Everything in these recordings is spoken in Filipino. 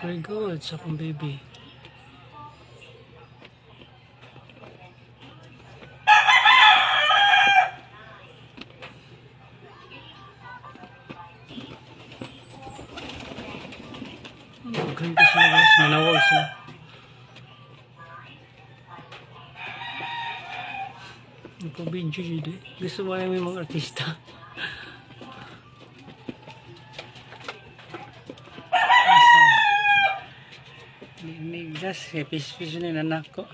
Very good sa akong baby. Maganda sila guys, nanawag sila. Nagpa-video yun eh. Gusto mo yung mga artista. Just happy na yung anak ko.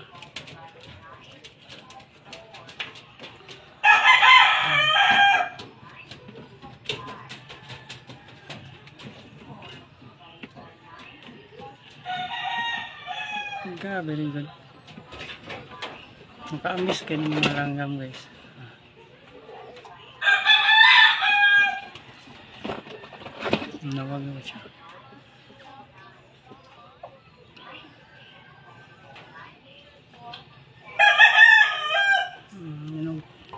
Very good. Maka-miss kayo ng mga langgam guys. Nawag mo siya.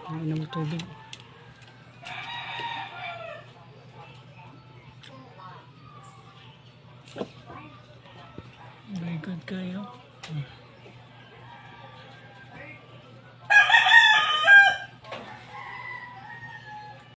Inom tubig. Very good kayo.